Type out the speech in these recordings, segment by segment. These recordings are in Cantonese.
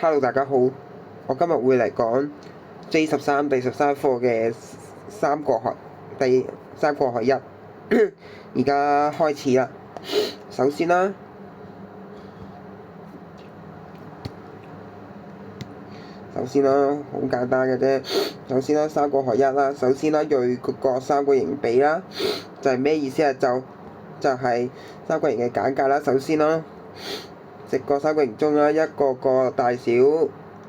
Hello，大家好，我今日會嚟講 J13第13課嘅三國學第三國學一，而家開始啦。首先啦，好簡單嘅啫。首先啦，三國學一啦。首先啦，銳國三國形比啦，就係咩意思啊？就係三國形嘅簡介啦。首先啦，直角三角形中啦，一個大小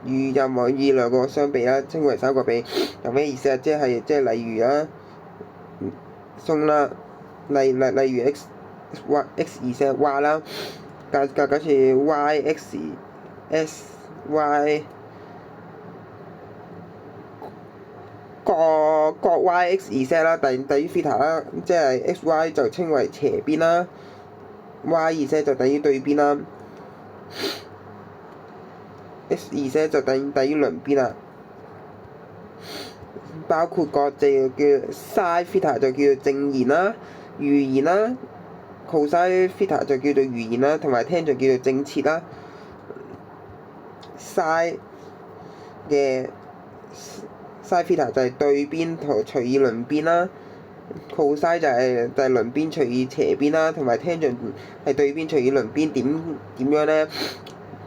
與任何以兩個相比啦，稱為三角比。有咩意思啊？即係例如啦，例如 x 二乘 y 啦，假設 y x s y 各 y x 二乘啦，等於 theta 啦，即係 x y 就稱為斜邊啦 ，y 二乘就等於對邊啦。x 二乘就等於鄰邊啦，包括個就叫 sin theta 就叫做正弦啦、餘弦啦 ，cos theta 就叫做餘弦啦，同埋 tan 就叫做正切啦。sin 嘅 sin theta 就係對邊同除以鄰邊啦 ，cos 就係鄰邊除以斜邊啦，同埋 tan 係對邊除以鄰邊。點樣咧？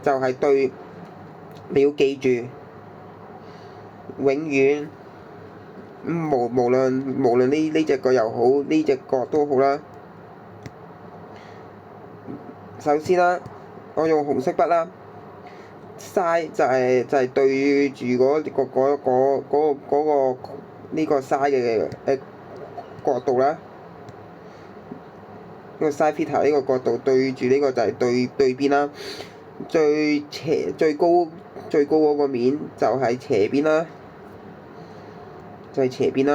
就係對。你要記住，永遠無論呢隻角又好，呢隻角都好啦。首先啦，我用紅色筆啦，sin 就係對住呢個 sin 嘅角度啦。呢個 sin theta 呢個角度對住呢個就係對邊啦。最高嗰個面就係斜邊啦，就係斜邊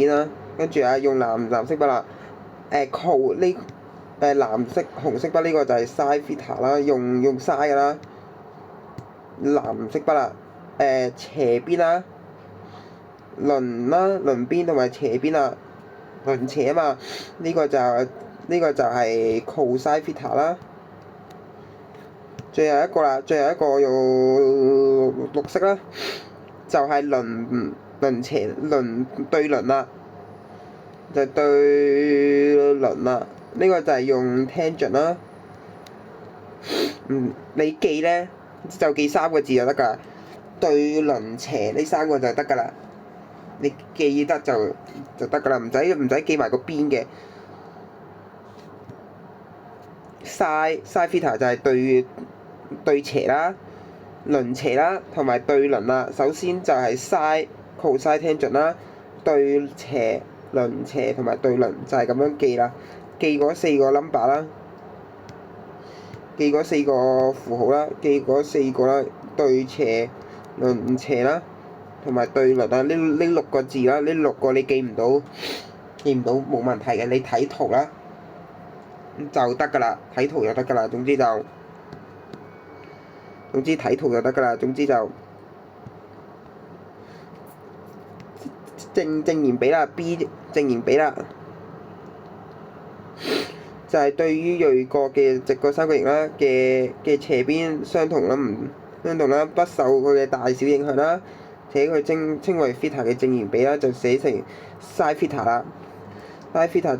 啦，跟住啊，用藍色筆啦，紅色筆呢個就係 sin theta 啦，用 sin 㗎啦，藍色筆啦，斜邊啦，鄰邊同埋斜邊啊。鄰斜啊嘛，呢個就係 cos theta 啦。最後一個用綠色啦，就係鄰對鄰啦，呢個就係用 tangent 啦。你記咧就記3個字就得㗎，對鄰斜呢3個就得㗎啦。你記得就得㗎啦，唔使記埋個邊嘅。sin theta 就係對斜啦、鄰斜啦，同埋對鄰啦。首先就係 sin cos tangent 啦，對斜、鄰斜同埋對鄰就係咁樣記啦。記嗰4個 number 啦，記嗰4個符號啦，記嗰4個啦，對斜、鄰斜啦。同埋對鄰啊，呢6個字啦，呢6個你記唔到冇問題嘅，你睇圖啦就得㗎啦，睇圖就得㗎啦，總之睇圖就得㗎啦，總之就正弦比啦 ，B 正弦比啦，就係對於銳角嘅直角三角形啦嘅斜邊相同啦，不受佢嘅大小影響啦。且佢稱為 theta 嘅正弦比啦，就寫成 sin theta 啦。sin theta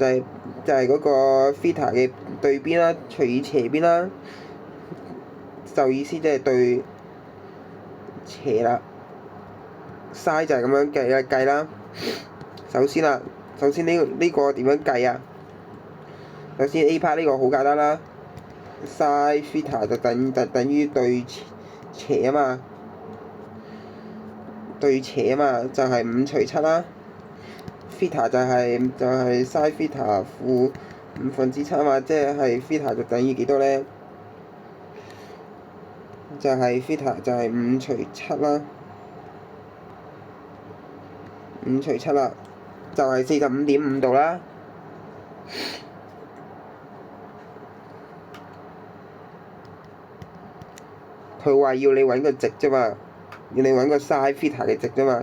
就係嗰個 theta 嘅對邊啦，除以斜邊啦，就意思即係對斜啦。sin 就係咁樣計啦。首先呢個點樣計啊？首先 A part 呢個好簡單啦 ，sin theta 就等於對斜啊嘛。對斜啊嘛，就係5除7啦。theta 就係 sin theta 負7/5啊嘛，即係 theta 就等於幾多咧？就係 theta 就係5除7啦，5除7啦，就係 45.5 度啦。佢話要你揾個值啫嘛。要你揾個 sin theta 嘅值啫嘛。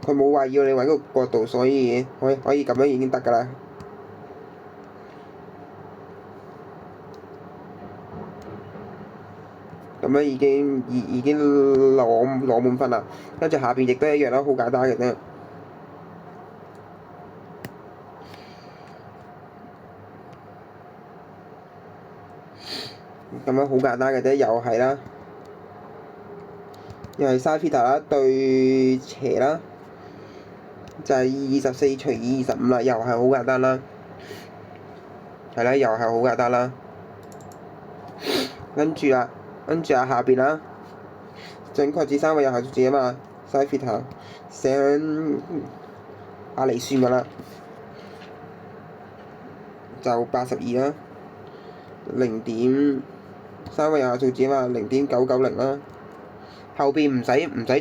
佢佢冇話要你揾個角度，所以可以咁樣已經得㗎啦。咁樣已經攞滿分啦。跟住下邊亦都一樣啦，好簡單嘅啫。咁樣好簡單嘅啫，又係啦，又係 sin theta 啦對斜啦，就係24除以25啦，又係好簡單啦。係啦，又係好簡單啦。跟住下邊啦，準確至三位有效數字啊嘛 sin theta 寫阿嚟算㗎啦，就82啦，0.3位有效數字啊嘛，0.990啦。後邊唔使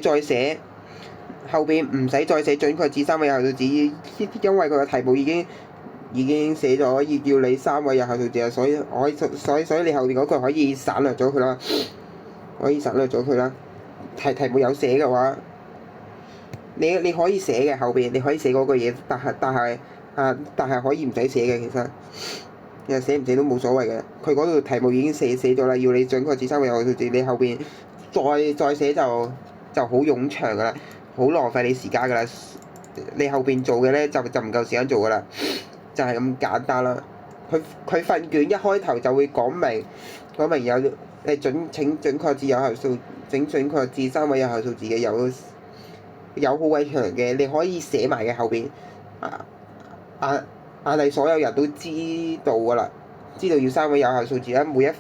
再寫，後邊唔使再寫準確至三位有效數字，因為佢個題目已經寫咗要你3位有效數字啊，所以你後邊嗰句可以省略咗佢啦，題目有寫嘅話，你可以寫嘅後邊，你可以寫嗰句嘢，但係可以唔使寫嘅其實。其實寫唔寫都冇所謂嘅，佢嗰度題目已經寫咗啦，要你準確至三位有效數字，你後邊再寫就好冗長噶啦，好浪費你時間噶啦。你後邊做嘅咧就唔夠時間做噶啦，就係咁簡單啦。佢份卷一開頭就會講明有請準確至準確至三位有效數字嘅有好鬼長嘅，你可以寫埋嘅後邊但係所有人都知道㗎啦，知道要三位有效數字啦，係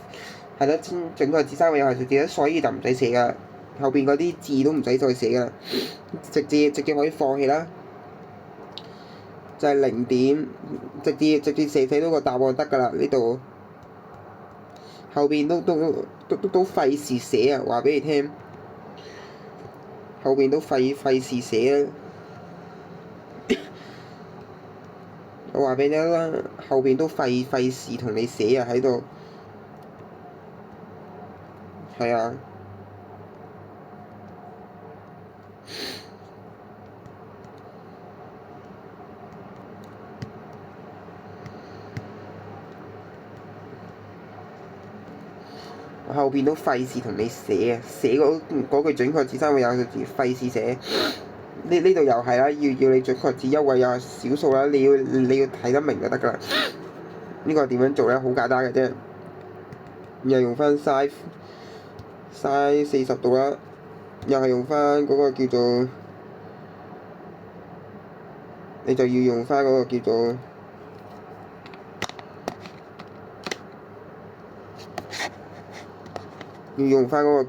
啦，準確至三位有效數字啦，所以就唔使寫㗎，後邊嗰啲字都唔使再寫㗎啦，直接可以放棄啦，就係0點，直接寫到個答案得㗎啦，呢度後邊都費事寫啊，話俾你聽，後邊都費事寫啊。我話俾你聽啦，後邊都費事同你寫啊喺度，係啊。後邊都費事同你寫啊，寫嗰句準確至三位有效數字，費事寫。呢度又係啦，要你準確至一位有小數啦，你要睇得明就得㗎啦。呢個點樣做咧？好簡單嘅啫，又用翻 sin 40度啦，又係用翻嗰個叫做，你就要用翻嗰個叫做，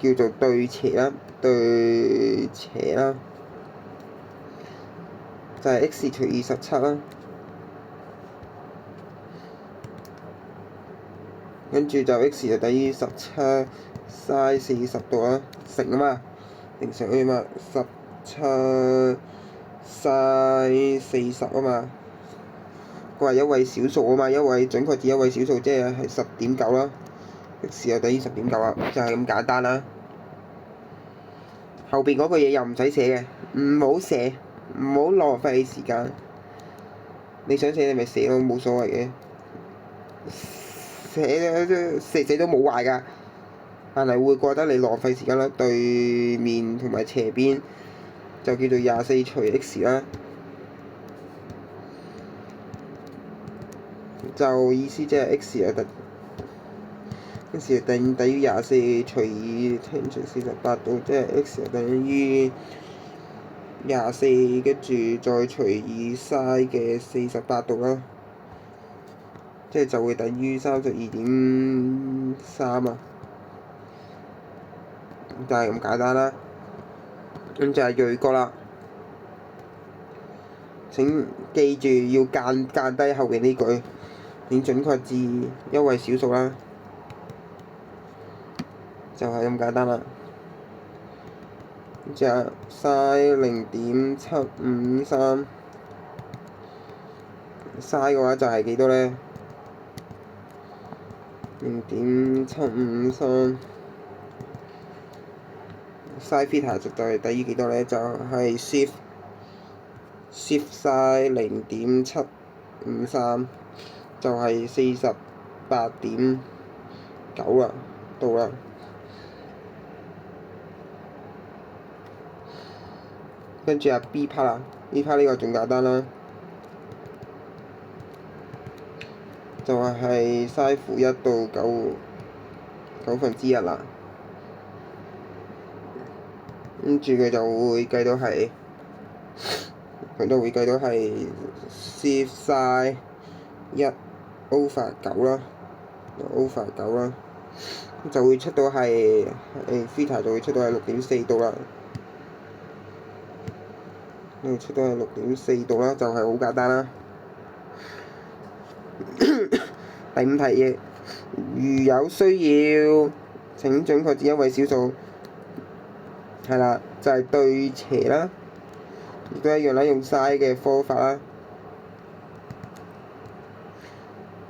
叫做對斜啦，就係 x 除27啦，跟住就 x 就等於17 sin 40度啦，乘啊嘛，乘去嘛，17 sin 40啊嘛，佢係一位小數啊嘛，準確至一位小數，即係10.9啦，x 就等於10.9啊，就係咁簡單啦。後邊嗰句嘢又唔使寫嘅，唔好寫，唔好浪費你時間。你想寫你咪寫咯，冇所謂嘅。寫都冇壞㗎，但係會覺得你浪費時間啦。對面同埋斜邊就叫做24除 x 啦，就意思即係 x 就等於24除以聽除48度，即係 x 就等於24，跟住再除以 sin 嘅48度啦，即係就會等於32.3啊，就係咁簡單啦。咁就係鋭角啦。請記住要間低後邊呢句，請準確至一位小數啦，就係咁簡單啦。就係 sin 0.753， sin 嘅話就係幾多呢？0.753 sin theta 就係等於幾多呢？就係 shift shift size 0.753就係48.9啦，到啦。跟住B part 啦，B part 呢個仲簡單啦，就係 size 負1到9/9啦。跟住佢就會計到係，shift size 1/9啦，over9啦，就會出到係theta 就會出到係6.4度啦。出到係6.4度啦，就係好簡單啦。第5題嘅，如有需要，請準確指一位小數。係啦，就係對斜啦，亦都一樣啦，用 sin 嘅方法啦，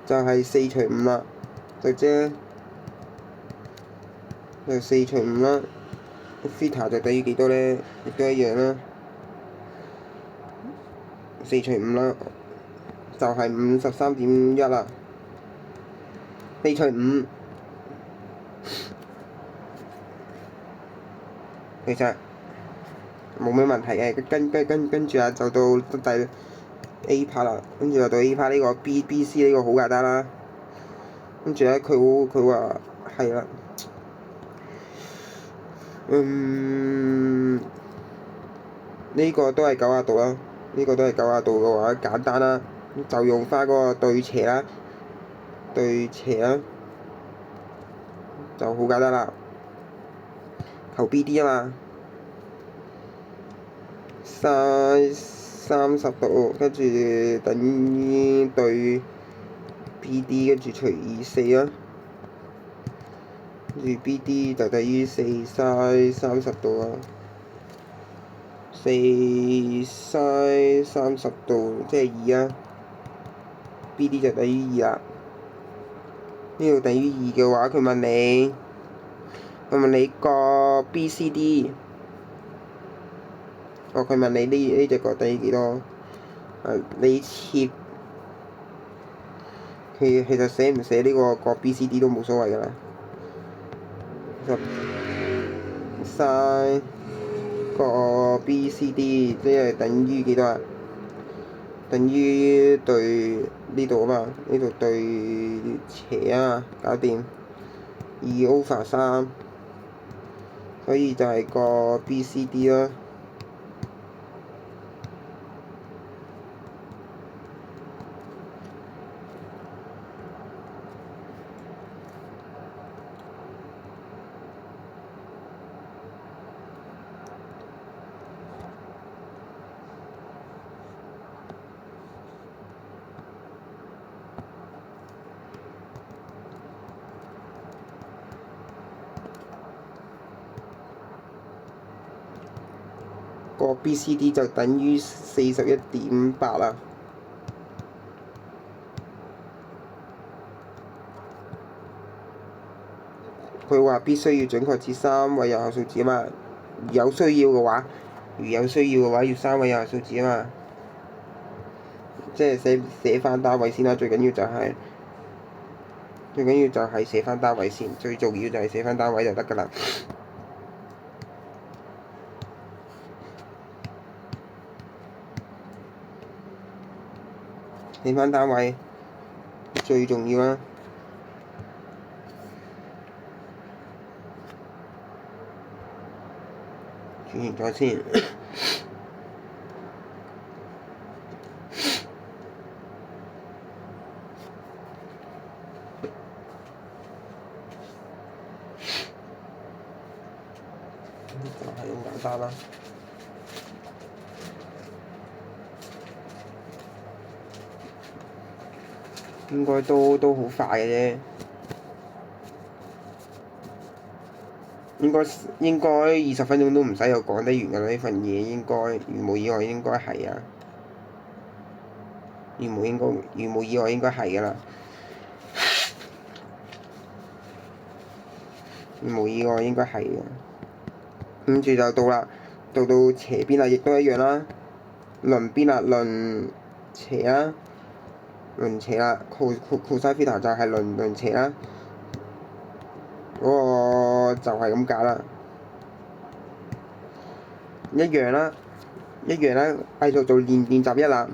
就係4/5啦，就即係4/5啦。theta 就等於幾多呢？亦都一樣啦。4/5啦，就係53.1啦。4/5，其實冇咩問題嘅。跟住啊，就到第 A part 啦。跟住就到 A part 呢個 B、C 呢個好簡單啦。跟住咧，佢話係啦。呢個都係90度啦。呢個都係90度嘅話，簡單啦，就用翻嗰個對斜啦，就好簡單啦。求 BD 啊嘛，30度，跟住等於對 BD，跟住除以4啦。跟住 BD 就等於4 sin 30度啦。4 sin 30度即係2啊。BD 就等於2啦。呢度等於2嘅話，佢問你個 BCD， 佢問你呢隻角等於幾多？你切其實寫唔寫呢個 BCD 都冇所謂㗎啦。sin 個 BCD 即係等於幾多啊？等於對呢度啊嘛，呢度對斜啊嘛，搞掂。2/3，所以就係個 BCD 啦。個 BCD 就等於41.8啦。佢話必須要準確至3位有效數字啊嘛。如有需要嘅話，要3位有效數字啊嘛。即係寫翻單位先啦，最緊要就係寫翻單位先，最重要就係寫翻單位就得㗎啦。寫翻單位最重要啦。轉完咗先。就係咁簡單啦。應該都好快嘅啫。應該20分鐘都唔使又講得完㗎啦，呢份嘢應該如無意外應該係啊。如無意外應該係㗎啦。如無意外應該係嘅。跟住就到啦，到斜邊啦，亦都一樣啦。鄰邊啦，鄰斜啦，鄰斜啦，cosine theta 就係鄰斜啦，嗰個就係咁解啦，一樣啦，繼續做練習一啦。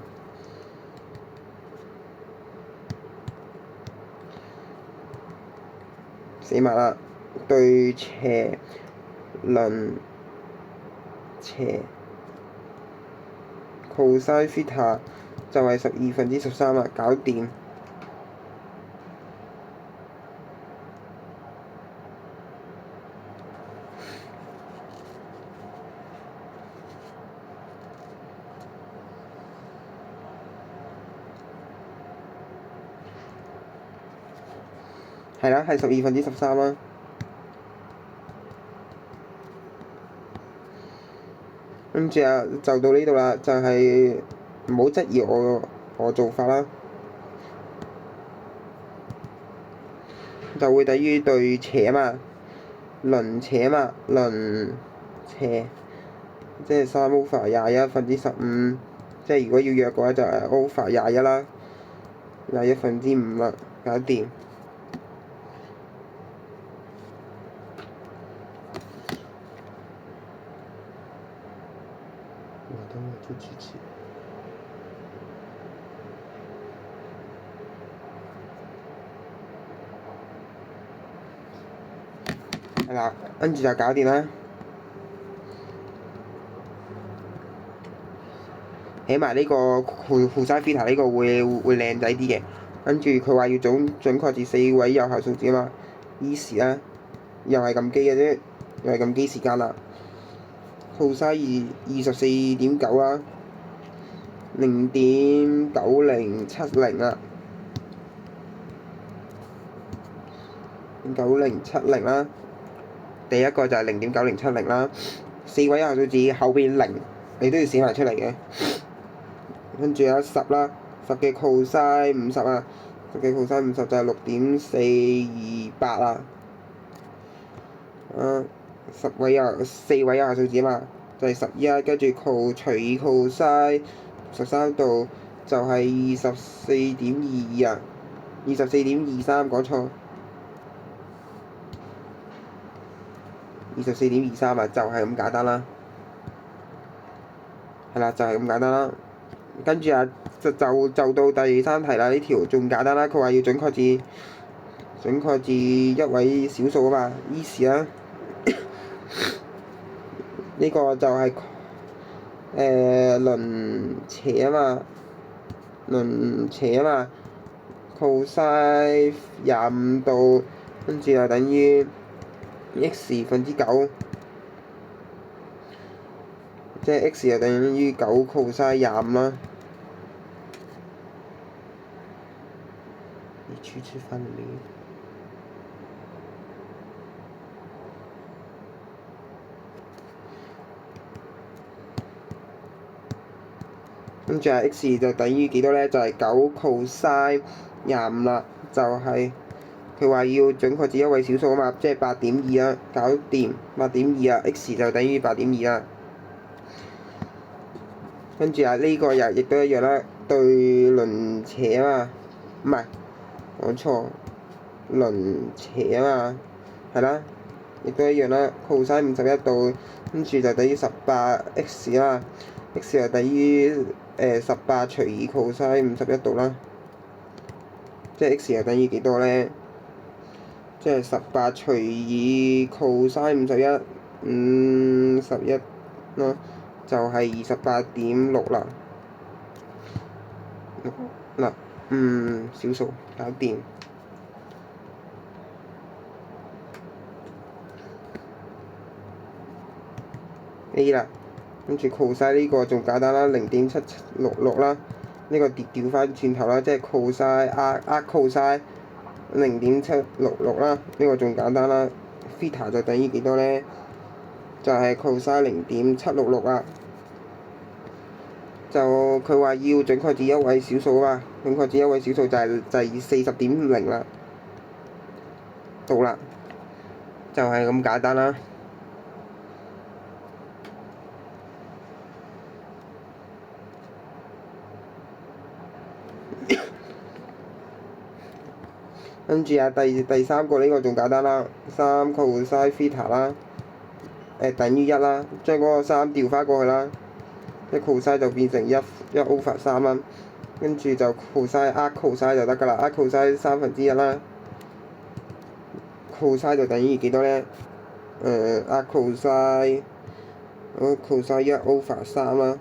死埋啦，對斜鄰斜 cosine theta 就係12/13啦，搞掂。係啦，係12/13啦。跟住啊，就到呢度啦，就係唔好質疑我做法啦，就會等於對斜嘛，鄰斜嘛，鄰斜，即係3 over 21/15，即係如果要約嘅話就係 over 21啦，21/5啦，搞掂。等我做機器。係啦，跟住就搞掂啦。起碼呢個 cosine theta 呢個會靚仔啲嘅。跟住佢話要準確至4位有效數字啊嘛，easy 啦，又係撳機嘅啫，又係撳機時間啦。cosine 24.9啦，0.9070啦，9070啦，第一個就係0.9070啦，4位有效數字後邊0你都要寫埋出嚟嘅。跟住有10啦，10嘅 cosine 50啊，10嘅 cosine 50就係6.428啦。4位有效數字啊嘛，就係11，跟住除以 cosine 13度就係24.22啊，24.23講錯，24.23啊，就係咁簡單啦。係啦，就係咁簡單啦。跟住啊，就到第3題啦，呢條仲簡單啦。佢話要準確至一位小數啊嘛，easy 啦。呢個就係鄰斜啊嘛，cosine 25度，跟住就等於 x9，即係 x 就等於9 cosine 25啦。你吃飯了沒？跟住啊 x 就等於幾多呢？就係9 cosine 25啦，就係佢話要準確至一位小數啊嘛，即係8.2啦，搞掂8.2啊 ，x 就等於8.2啦。跟住啊，呢個又亦都一樣啦，對鄰斜啊嘛，唔係講錯，鄰斜啊嘛，係啦，亦都一樣啦，cosine 51度，跟住就等於18x 啦，x 就等於18除以 cosine 51度啦，即係 x 係等於幾多呢？即係18除以 cosine 51， 51咯，就係28.6啦。嗱，小數搞掂。A 啦，跟住 cosine 呢個仲簡單啦，0.766啦，呢個調翻轉頭啦，即係 cosine cosine 0.766啦，呢個仲簡單啦。theta 就等於幾多呢？就係 cosine 0.766啊。就佢話要準確至一位小數啊嘛，準確至一位小數就係40.0啦，到啦，就係咁簡單啦。跟住啊，第三個呢個仲簡單啦，3 cosine theta 啦，等於1啦，將嗰個3調翻過去啦，一 cosine 就變成1 over 3啦，跟住就 cosine arc cosine 就得㗎啦，arc cosine 1/3啦，cosine 就等於幾多咧？arc cosine 1 over 3啦，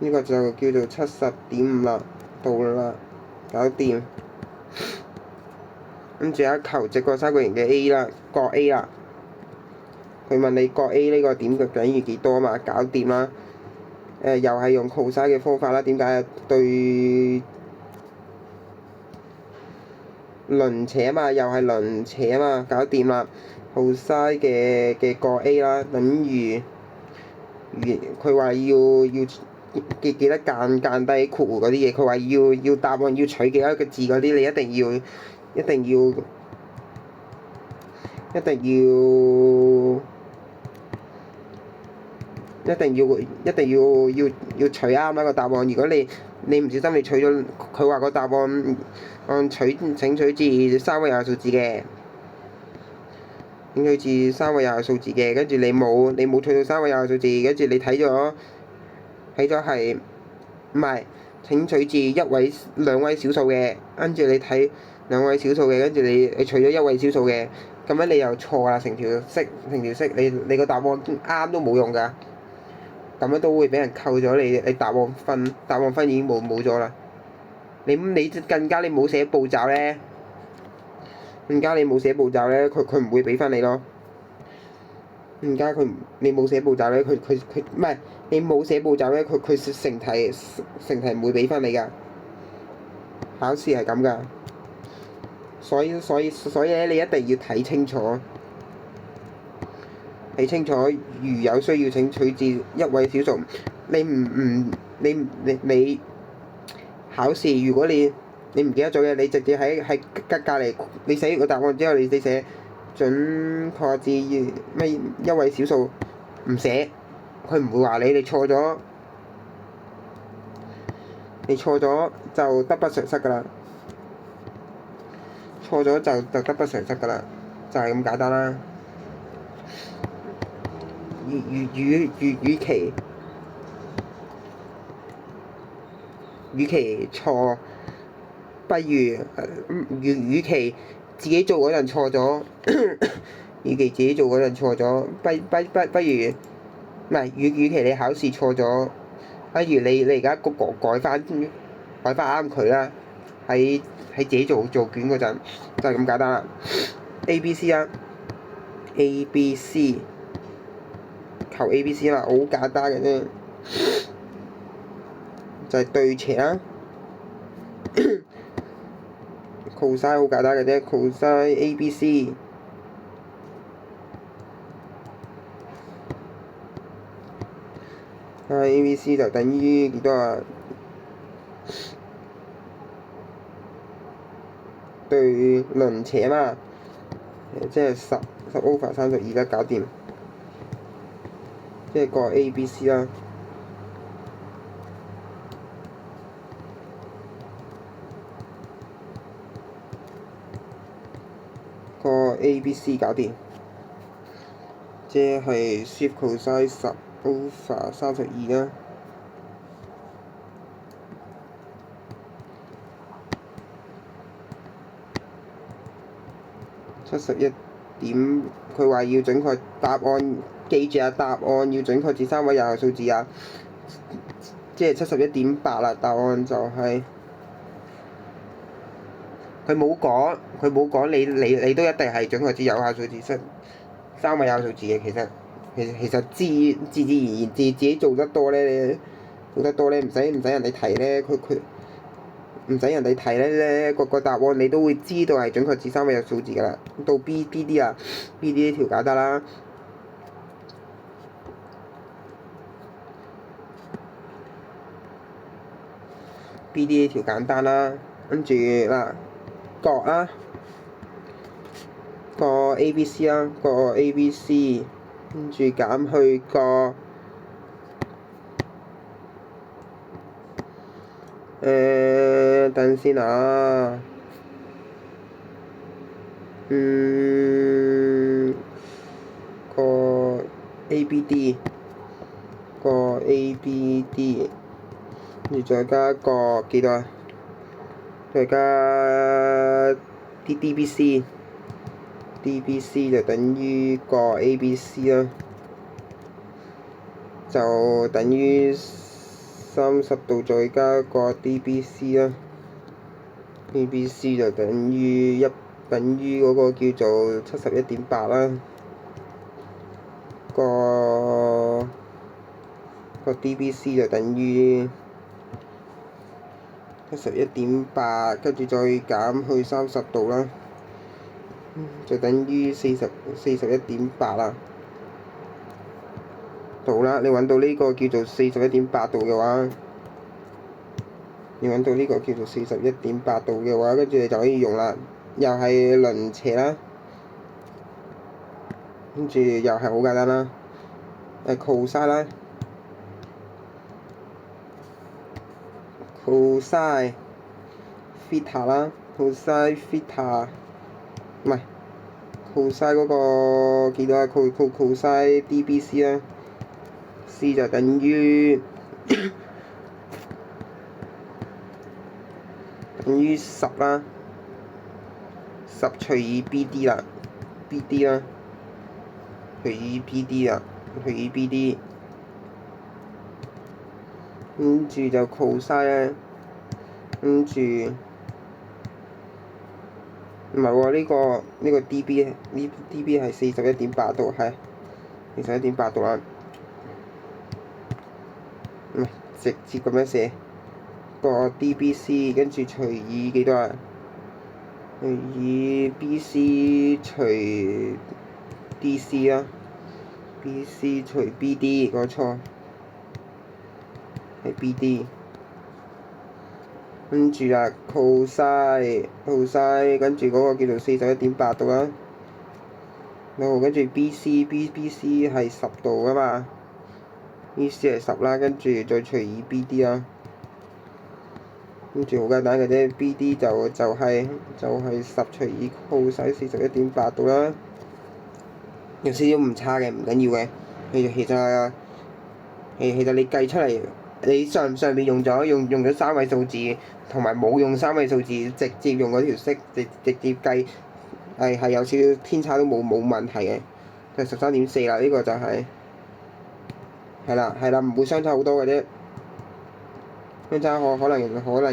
呢個就叫做70.5啦，到啦。搞掂，跟住求直角三角形嘅 A 啦，角 A 啦。佢問你角 A 呢個點嘅等於幾多嘛？搞掂啦。又係用 cosine 嘅方法啦。點解啊？對鄰斜嘛，又係鄰斜嘛，搞掂啦。cosine 嘅角 A 啦，等於佢話要記得間低括弧嗰啲嘢，佢話要答案要取幾多個字嗰啲，你一定要取啱啦個答案。如果你唔小心你取咗，佢話個答案請取自3位有效數字嘅，請取自3位有效數字嘅，跟住你冇取到3位有效數字，跟住你睇咗係唔係？請取自兩位小數嘅，跟住你睇2位小數嘅，跟住你取咗1位小數嘅，咁樣你又錯啦，成條式你個答案啱都冇用㗎，咁樣都會俾人扣咗你答案分已經冇咗啦。你更加你冇寫步驟咧，佢唔會俾分你咯。你冇寫步驟咧，佢唔係你冇寫步驟咧，佢成題唔會俾分你㗎。考試係咁㗎，所以咧，你一定要睇清楚，如有需要請取自1位小數。你考試如果你唔記得咗嘅，你直接喺隔離，你寫完個答案之後，你寫準確至咩1位小數，唔寫，佢唔會話你錯咗，就得不償失㗎啦，錯咗就得不償失㗎啦，就係咁簡單啦。與其錯，不如與其自己做嗰陣錯咗，與其自己做嗰陣錯咗，不如唔係與其你考試錯咗，不如你而家改翻啱佢啦，喺自己做卷嗰陣就係咁簡單啦。A B C 啊，A B C 求 A B C 啦，好簡單嘅啫。就係對斜啦，cosine 好簡單嘅啫，cosine ABC，ABC 就等於幾多啊？對鄰斜嘛，即係10 over 32啦，搞掂，即係個 ABC 啦。個 ABC 搞掂，即係 shift cosine 10 over 32啦。71點，佢話要準確答案，記住啊！答案要準確至3位有效數字啊！即係71.8啦，答案就係佢冇講你都一定係準確至有效數字3位有效數字嘅。其實自然自己做得多咧，唔使人哋提咧，佢唔使人哋提咧，個答案你都會知道係準確至3位有數字㗎啦。到 B.D 啊，B.D 呢條簡單啦。B.D 呢條簡單啦，跟住嗱角啦，個 A.B.C 啦，個 A.B.C 跟住減去個等先啊。個 ABD，個 ABD，跟住再加一個幾多啊？再加啲 DBC 就等於個 ABC 啦，就等於30度再加一個 DBC 啦，DBC 就等於嗰個叫做71.8啦，個 DBC 就等於71.8，跟住再減去30度啦，就等於41.8啦。度啦，你揾到呢個叫做41.8度嘅話，跟住你就可以用啦，又係輪斜啦，跟住又係好簡單啦，cosine 啦，cosine theta 啦，cosine theta 唔係 cosine 嗰個幾多啊？cosine DBC 啦，C 就等於10啦，10除以 BD 啦，BD 啦，除以 BD，跟住就 cosine 啦，跟住唔係喎，呢個 DB 係41.8度，係41.8度啦，唔係直接咁樣寫個 DBC，跟住除以幾多啊？除以 BC 除 DC 啦，BC 除 BD，講錯係 BD。跟住啦，cosine，跟住嗰個叫做41.8度啦。跟住 BC 係10度㗎嘛，BC 係10啦，跟住再除以 BD 啦。跟住好簡單嘅啫，BD 就係10除以 cosine 41.8度啦。有少少唔差嘅，唔緊要嘅。其實你計出嚟，你上面用咗三位數字，同埋冇用三位數字，直接用嗰條式直接計，係有少少偏差都冇問題嘅，就13.4啦，呢個就係係啦，唔會相差好多嘅啫，相差可能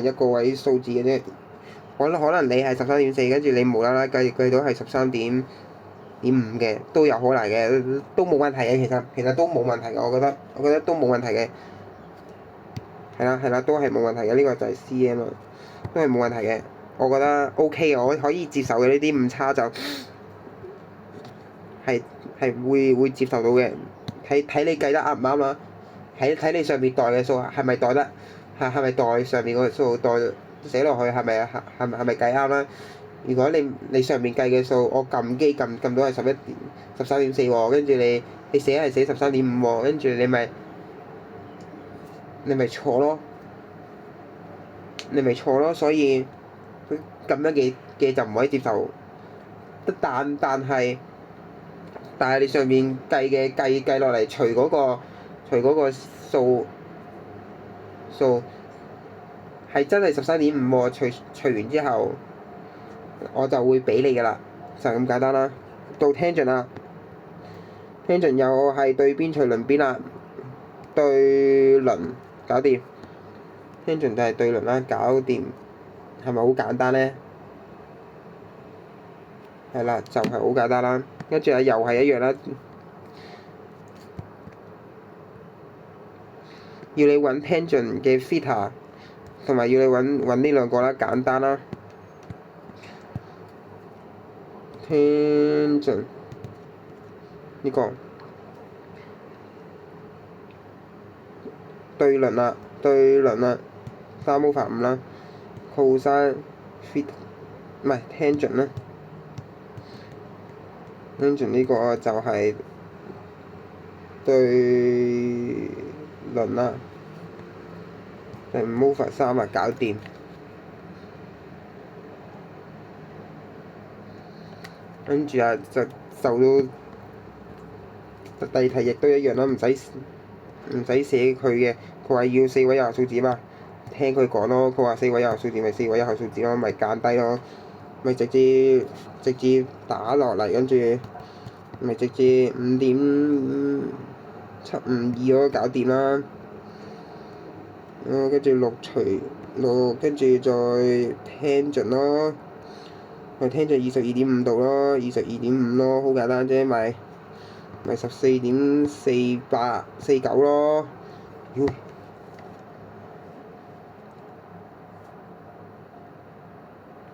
一個位數字嘅啫，可能你係13.4，跟住你無啦啦計到係13.5嘅，都有可能嘅，都冇問題嘅，其實都冇問題嘅，我覺得都冇問題嘅，係啦，都係冇問題嘅，呢個就係 cm 啊，都係冇問題嘅，我覺得 OK 嘅，我可以接受嘅，呢啲誤差就係會接受到嘅，睇你計得啱唔啱啦，睇你上面代嘅數係咪代得係咪代上面個數代寫落去係咪計啱啦？如果你上面計嘅數，我撳機撳到係13.4喎，跟住你寫係寫13.5喎，跟住你咪錯咯，所以咁樣嘅就唔可以接受。但係你上面計落嚟，除嗰個數係真係13.5喎，除完之後，我就會俾你㗎啦，就係咁簡單啦。到 tangent 啦，tangent 又係對邊除鄰邊啦，對鄰搞掂。tangent 就係對鄰啦，搞掂，係咪好簡單呢？係啦，就係好簡單啦。跟住又係一樣啦，要你揾 tangent 嘅 theta，同埋要你揾呢兩個啦，簡單啦。tangent 呢個對鄰啦，3/5啦，cosine theta 唔係 tangent 啦，tangent 呢個就係對鄰啦。就5 over 3啊，搞掂。跟住啊，就到第二題亦都一樣啦，唔使寫佢嘅，佢話要4位有效數字嘛，聽佢講咯，佢話4位有效數字咪4位有效數字咯，咪減低咯，咪直接打落嚟，跟住咪直接5.752嗰個搞掂啦。跟住6除6，跟住再聽盡咯，咪聽盡22.5度咯，22.5咯，好簡單啫，咪14.4849咯。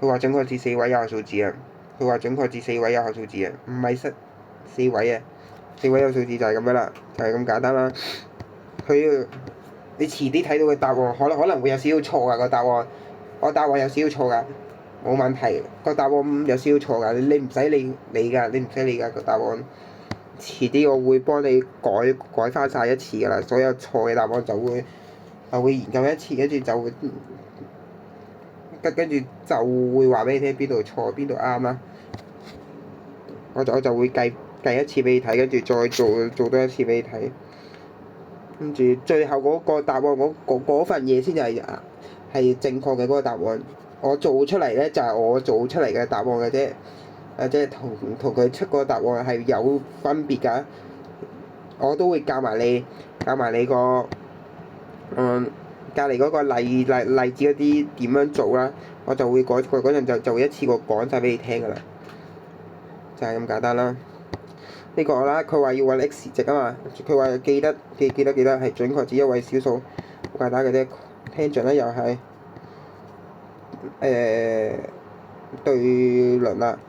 佢話準確至4位有效數字啊！佢話準確至4位有效數字啊，唔係4位啊，4位有數字就係咁樣啦，就係咁簡單啦。你遲啲睇到嘅答案可能會有少少錯㗎個答案，我答案有少少錯㗎，冇問題。個答案有少少錯㗎，你唔使理㗎，你唔使理㗎個答案。遲啲我會幫你改翻晒一次㗎啦，所有錯嘅答案就會研究一次，跟住就會話俾你聽邊度錯邊度啱啦。我就會計一次俾你睇，跟住再做多一次俾你睇。跟住最後嗰個答案嗰份嘢先係正確嘅嗰個答案。我做出嚟咧就係我做出嚟嘅答案嘅啫，即係同佢出個答案係有分別㗎。我都會教埋你個隔離嗰個例子嗰啲點樣做啦。我就會嗰陣就會一次過講晒俾你聽㗎啦，就係咁簡單啦。呢個啦，佢話要揾 x 值啊嘛，佢話記得係準確至一位小數，好簡單嘅啫。聽盡咧又係對論啦，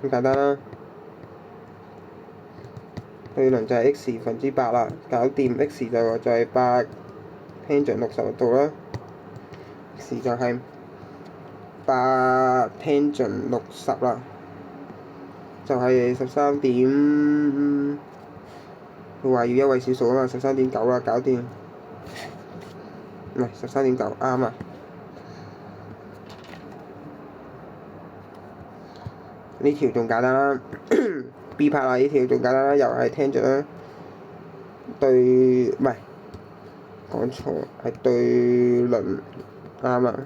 咁簡單啦。對論就係 x8啦，搞掂 x 就係8，聽盡60度啦。x 就係8，聽盡60啦。就係13點，佢話要一位小數啊嘛，13.9啦，搞掂。唔係13.9，啱啊！呢條仲簡單啦，B part 啊，呢條仲簡單啦，又係聽盡啦。唔係講錯，係對論，啱啊。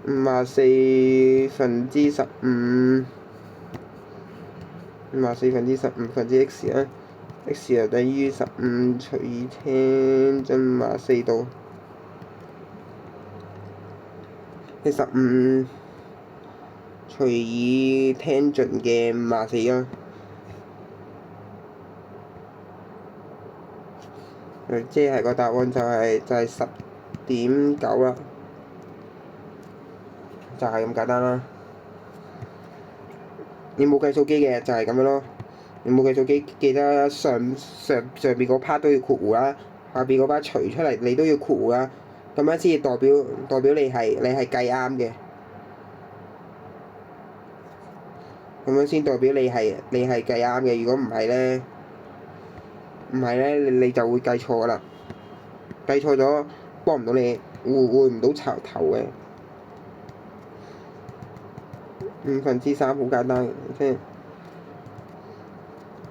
54/15。54/15x 啦，x 就等於15除以聽盡54度，即15除以聽盡嘅54啦。即係個答案就係10.9啦，就係咁簡單啦。你冇計數機嘅就係咁樣咯。你冇計數機，記得上邊嗰 part 都要括弧啦，下邊嗰 part 除出嚟你都要括弧啦，咁樣先至代表你係計啱嘅。咁樣先代表你係計啱嘅。如果唔係咧，你就會計錯噶啦。計錯咗幫唔到你，換唔到頭嘅。3/5好簡單嘅啫，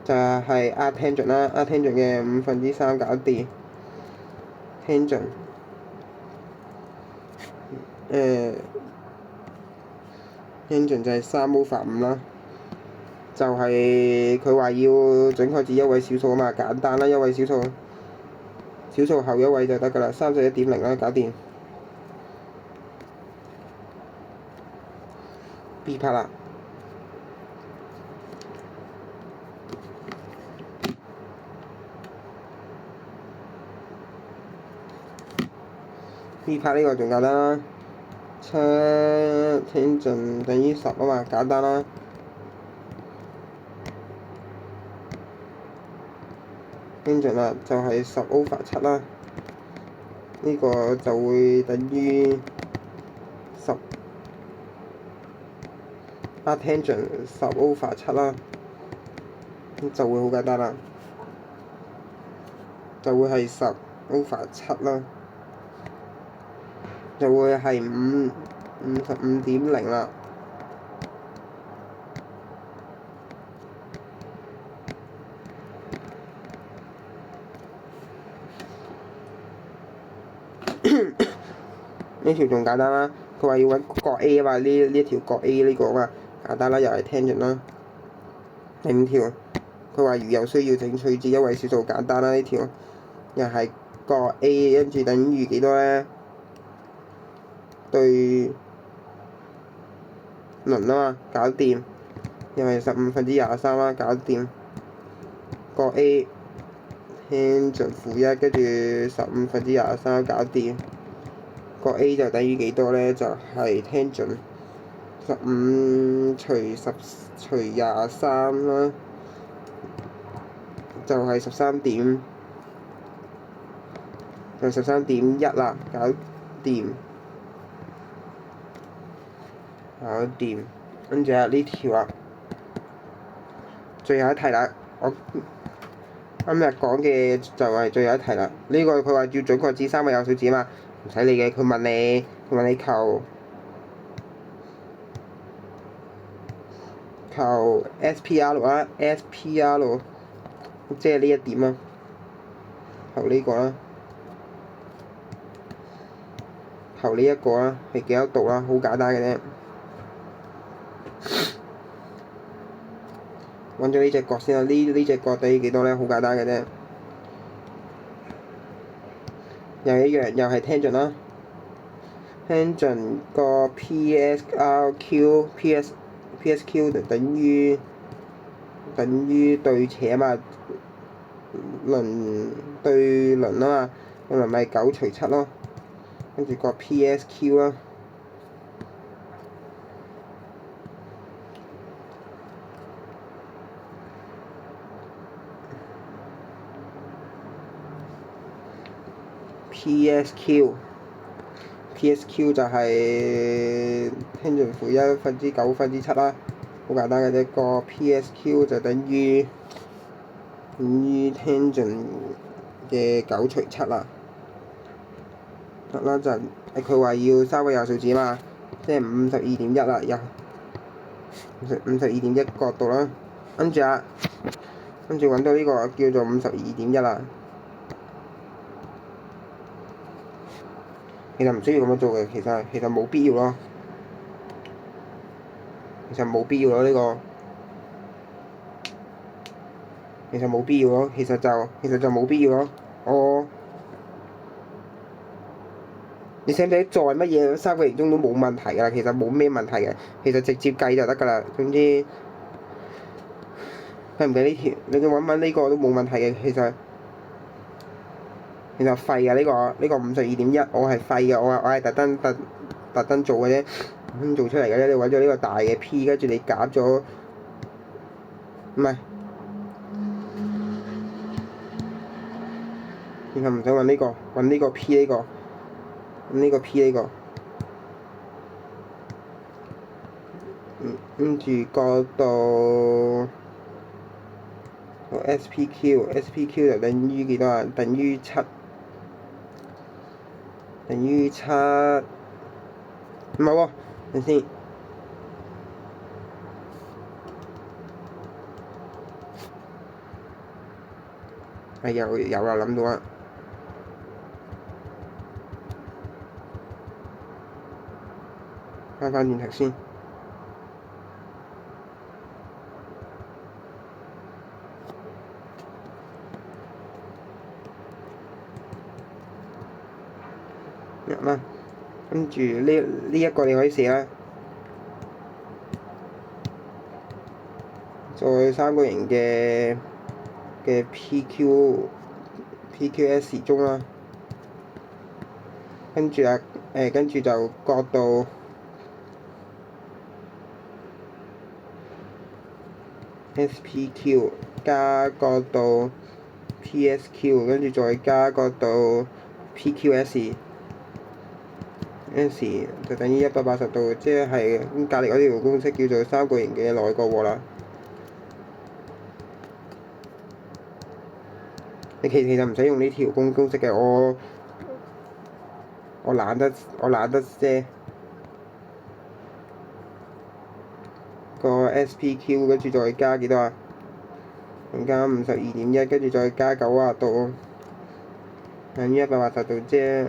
就係聽盡啦聽盡嘅3/5搞掂。聽盡聽盡就係3 over 5啦，就係佢話要準確至一位小數啊嘛，簡單啦，一位小數後一位就得㗎啦，31.0啦，搞掂。B part 啦。B part 呢個仲簡單啦，7聽盡等於10啊嘛，簡單啦。聽盡啦，就係10 over 7啦，呢個就會等於10。聽盡10 over 7啦，就會好簡單啦。就會係10/7啦，就會係55.0啦。呢條仲簡單啦，佢話要揾角 A 啊嘛，呢一條角 A 呢個啊嘛，簡單啦，又係 tangent 啦。第5條，佢話如有需要請取自一位小數，簡單啦，呢條又係角 A 跟住等於幾多咧？對輪啊嘛，搞掂，又係15/23啦，搞掂。角 A tangent -1跟住15/23搞掂。角 A 就等於幾多咧？就係 tangent 15/10/23啦，就係13.1啦，搞掂，搞掂。跟住呢條啦，最後一題啦，我今日講嘅就係最後一題啦。呢個佢話要準確指3個有數字啊嘛，唔使理嘅。佢問你求 SPR 啦，SPR 即係呢一點啊，求呢個啦，求呢一個啦，係幾多度啦？好簡單嘅啫。揾咗呢隻角先啦，呢隻角等於幾多咧？好簡單嘅啫，又一樣，又係 tangent 啦。tangent 個 PSQ 就等於對斜啊嘛，對輪啊嘛，輪咪9/7咯，跟住個 PSQ 啦。PSQ 就係 tangent -1/9/7啦，好簡單嘅啫。個 PSQ 就等於tangent 嘅9/7啦。得啦，就佢話要3個有數字嘛，即係52.1啦，又52.1角度啦。跟住揾到呢個叫做52.1啦。其實唔需要咁樣做嘅，其實冇必要咯。其實冇必要咯，呢個其實冇必要咯，其實就冇必要咯。你使唔使再乜嘢3個形中都冇問題㗎啦，其實冇咩問題嘅，其實直接計就得㗎啦。總之計唔計呢條？你揾呢個都冇問題嘅，其實廢㗎呢個52.1，我係廢嘅，我係特登做嘅啫，做出嚟嘅啫。你揾咗呢個大嘅 P， 跟住你減咗，唔係，然後唔想揾呢個，揾呢個 P 呢個，呢個 P 呢個，跟住嗰度SPQ 就等於幾多啊？等於7，唔係喎，等先，係有啦，諗到啦，翻轉頭先。啦，跟住呢一個你可以寫啦，再3個形嘅PQS 中啦，跟住就角度SPQ 加角度 PSQ， 跟住再加角度 PQS。S 就等於180度，即係隔離嗰條公式叫做3個形嘅內角和啦。其實唔使用呢條公式嘅，我懶得啫。個 SPQ 跟住再加幾多啊？加52.1，跟住再加90度，等於180度啫。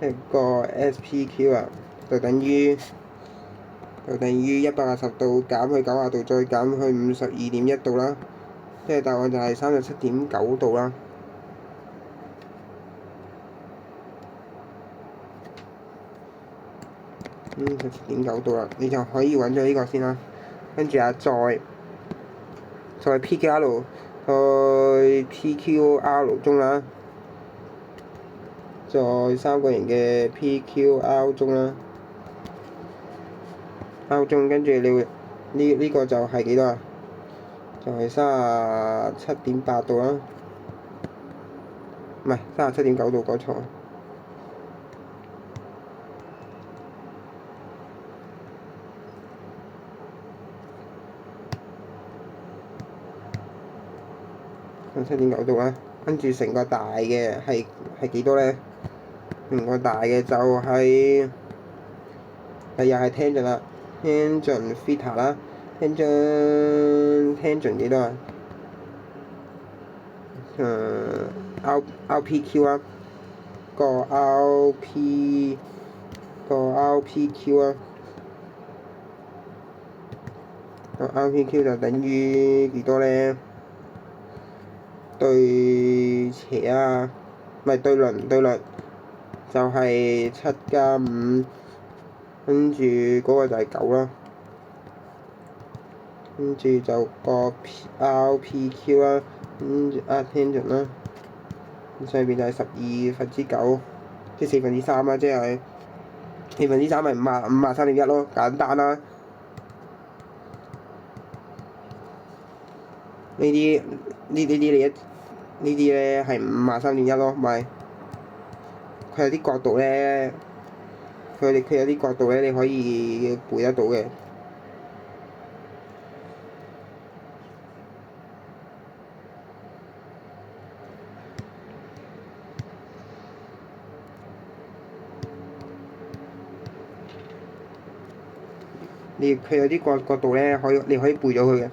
一個 SPQ 啊，就等於180度減去90度，再減去52.1度啦。即係答案就係37.9度啦。37.9度啦，你就可以揾咗呢個先啦。跟住啊，再 PQR 中啦，再三角形嘅 PQR 中啦，R 中跟住你會呢個就係幾多啊？就係37.8度啦，唔係37.9度，講錯。7.9度啦，跟住成個大嘅係幾多咧？成個大嘅就係又係 tangent 啦 ，tangent theta 啦 ，tangent 幾多啊？RPQ 啦，個 RPQ 啊，個 RPQ 就等於幾多咧？對斜啊，唔係對輪就係7加5，跟住嗰個就係9啦，跟住就個 RPQ 啦，跟住 tangent 啦，上邊就係12/9，即係3/4啦，即係3/4咪53.1咯，簡單啦。呢啲咧係53.1咯，咪佢有啲角度咧，佢有啲角度咧，你可以背得到嘅。佢有啲角度咧，你可以背咗佢嘅。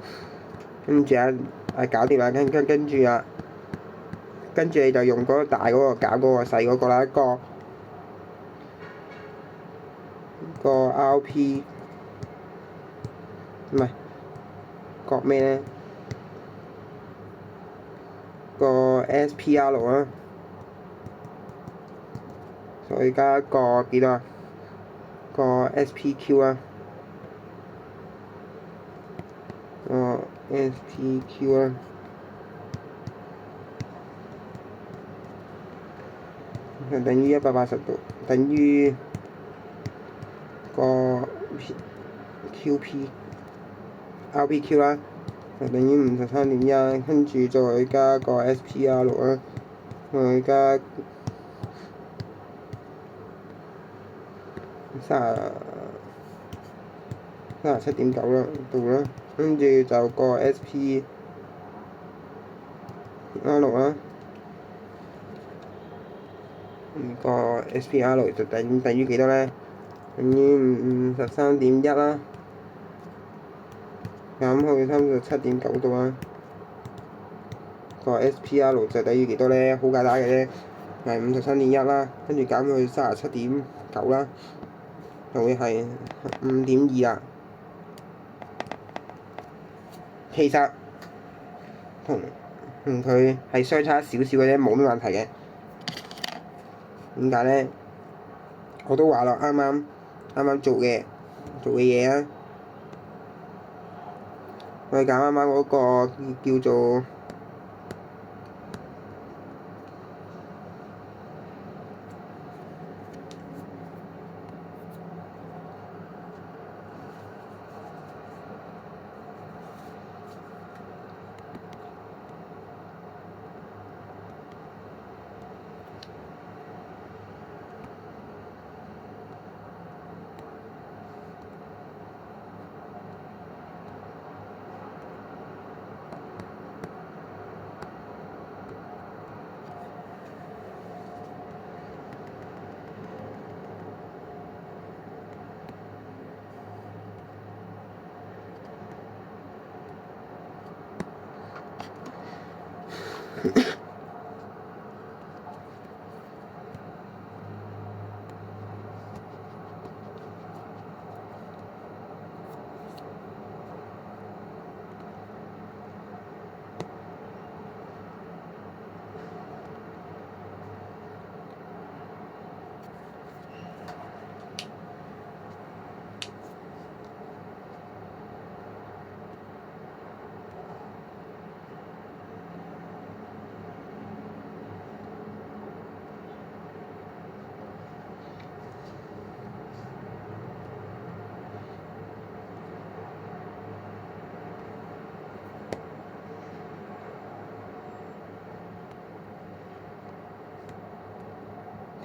跟住搞掂啦，跟住你就用嗰個大嗰個減嗰個細嗰個啦，個 RP 唔係個咩咧？個 SPR 啦，再加個幾多啊？個 SPQ 啦，個 SPQ 啦，就等於180度，等於個 RPQ 啦，就等於53.1，跟住再加個 SPR 啦，再加37.9度啦，跟住就個 SPR 啦，個 SPR 就等於幾多咧？等於53.1啦，減去37.9度啦。個 SPR 就等於幾多咧？好簡單嘅啫，係53.1啦，跟住減去37.9啦，就會係5.2啦。其實同佢係相差少少嘅啫，冇咩問題嘅。點解咧？我都話咯，啱啱做嘅嘢啊，我哋揀啱啱嗰個叫做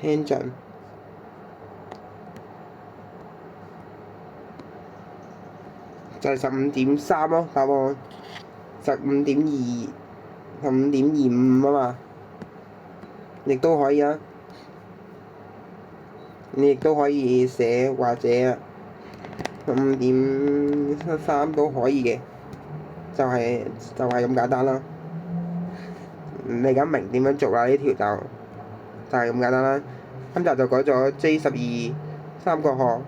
聽陣就係15.3咯，答案15.2、15.25啊嘛，亦都可以啊。你亦都可以寫或者15.3都可以嘅，就係咁簡單啦。你而家明點樣做啦？呢條就係咁簡單啦。今集就改咗 J12三角學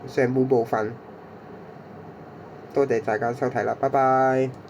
上半部分，多謝大家收睇啦，拜拜。